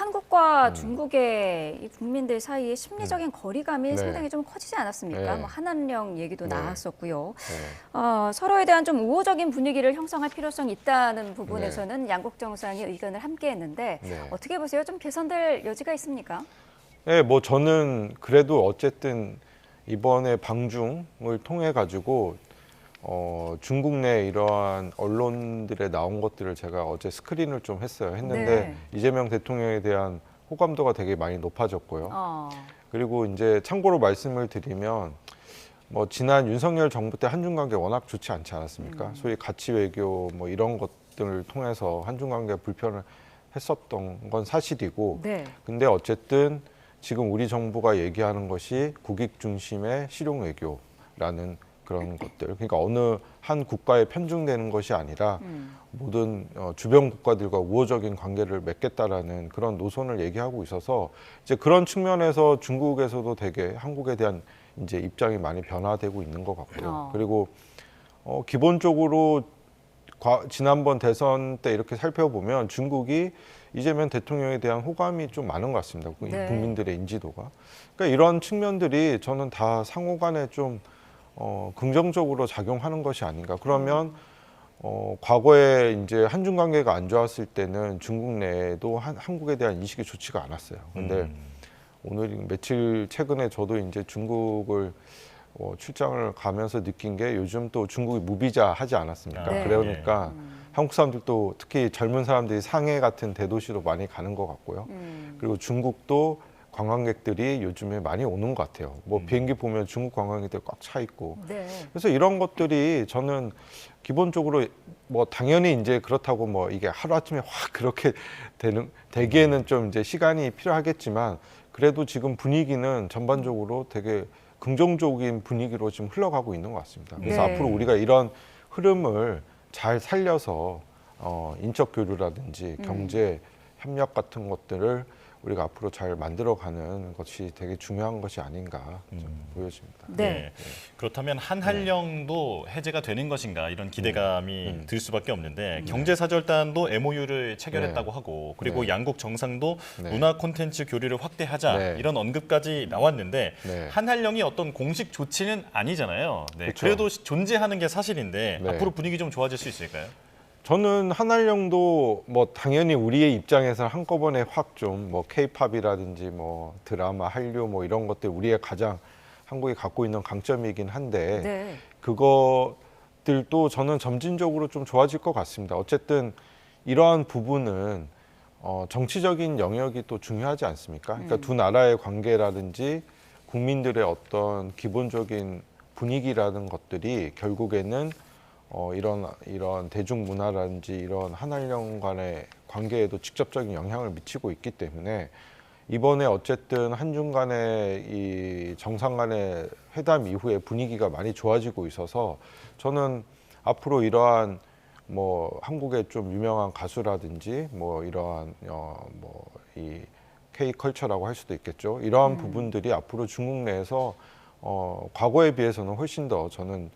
한국과 중국의 이 국민들 사이에 심리적인 거리감이 네. 상당히 좀 커지지 않았습니까? 네. 뭐 한한령 얘기도 네. 나왔었고요. 네. 서로에 대한 좀 우호적인 분위기를 형성할 필요성이 있다는 부분에서는 양국 정상이 의견을 함께했는데 네. 어떻게 보세요? 좀 개선될 여지가 있습니까? 네, 뭐 저는 그래도 어쨌든 이번에 방중을 통해 가지고 중국 내 이러한 언론들에 나온 것들을 제가 어제 스크린을 좀 했는데 네. 이재명 대통령에 대한 호감도가 되게 많이 높아졌고요. 어, 그리고 이제 참고로 말씀을 드리면 뭐 지난 윤석열 정부 때 한중 관계 워낙 좋지 않지 않았습니까? 소위 가치 외교 뭐 이런 것들을 통해서 한중 관계 불편을 했었던 건 사실이고, 네. 근데 어쨌든 지금 우리 정부가 얘기하는 것이 국익 중심의 실용 외교라는 그런 것들, 그러니까 어느 한 국가에 편중되는 것이 아니라 모든 주변 국가들과 우호적인 관계를 맺겠다라는 그런 노선을 얘기하고 있어서 이제 그런 측면에서 중국에서도 되게 한국에 대한 이제 입장이 많이 변화되고 있는 것 같고요. 그리고 기본적으로 지난번 대선 때 이렇게 살펴보면 중국이 이재명 대통령에 대한 호감이 좀 많은 것 같습니다. 네. 국민들의 인지도가. 그러니까 이런 측면들이 저는 다 상호간에 좀 긍정적으로 작용하는 것이 아닌가. 그러면 과거에 이제 한중 관계가 안 좋았을 때는 중국 내에도 한국에 대한 인식이 좋지가 않았어요. 근데 오늘 며칠 최근에 저도 이제 중국을 출장을 가면서 느낀 게 요즘 또 중국이 무비자 하지 않았습니까? 네. 그러니까 한국 사람들도 특히 젊은 사람들이 상해 같은 대도시로 많이 가는 것 같고요. 그리고 중국도 관광객들이 요즘에 많이 오는 것 같아요. 뭐 비행기 보면 중국 관광객들 꽉 차 있고. 네. 그래서 이런 것들이 저는 기본적으로 뭐 당연히 이제 그렇다고 뭐 이게 하루아침에 확 그렇게 되기에는 좀 이제 시간이 필요하겠지만 그래도 지금 분위기는 전반적으로 되게 긍정적인 분위기로 지금 흘러가고 있는 것 같습니다. 그래서 네. 앞으로 우리가 이런 흐름을 잘 살려서 인적 교류라든지 경제 협력 같은 것들을 우리가 앞으로 잘 만들어가는 것이 되게 중요한 것이 아닌가 좀 보여집니다. 네. 그렇다면 한한령도 해제가 되는 것인가 이런 기대감이 들 수밖에 없는데 경제사절단도 MOU를 체결했다고 하고 그리고 네. 양국 정상도 네. 문화 콘텐츠 교류를 확대하자 네. 이런 언급까지 나왔는데 네. 한한령이 어떤 공식 조치는 아니잖아요. 네. 그렇죠. 그래도 존재하는 게 사실인데 네. 앞으로 분위기 좀 좋아질 수 있을까요? 저는 한한령도 뭐 당연히 우리의 입장에서 한꺼번에 확 좀 뭐 K-팝이라든지 뭐 드라마, 한류 뭐 이런 것들 우리의 가장 한국이 갖고 있는 강점이긴 한데 네. 그것들도 저는 점진적으로 좀 좋아질 것 같습니다. 어쨌든 이러한 부분은 정치적인 영역이 또 중요하지 않습니까? 그러니까 두 나라의 관계라든지 국민들의 어떤 기본적인 분위기라는 것들이 결국에는 이런 대중문화라든지 이런 한한령 간의 관계에도 직접적인 영향을 미치고 있기 때문에 이번에 어쨌든 한중 간의 이 정상 간의 회담 이후에 분위기가 많이 좋아지고 있어서 저는 앞으로 이러한 뭐 한국의 좀 유명한 가수라든지 뭐 이러한 뭐 이 K컬처라고 할 수도 있겠죠. 이러한 부분들이 앞으로 중국 내에서 과거에 비해서는 훨씬 더 저는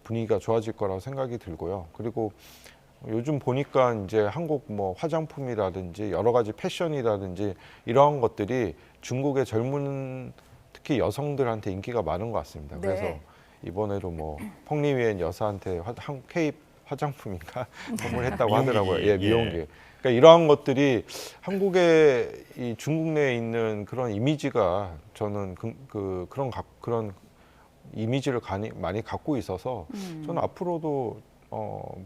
분위기가 좋아질 거라고 생각이 들고요. 그리고 요즘 보니까 이제 한국 뭐 화장품이라든지 여러 가지 패션이라든지 이러한 것들이 중국의 젊은 특히 여성들한테 인기가 많은 것 같습니다. 네. 그래서 이번에도 뭐 펑리위엔 여사한테 K 화장품인가 선물했다고 하더라고요. 미용기기. 예, 미용기. 그러니까 이러한 것들이 한국의 이 중국 내에 있는 그런 이미지가 저는 그런 이미지를 많이 갖고 있어서 저는 앞으로도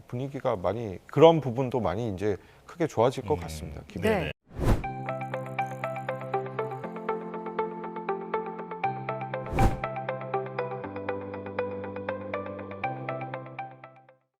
분위기가 많이 그런 부분도 많이 이제 크게 좋아질 것 같습니다. 기대는. 네.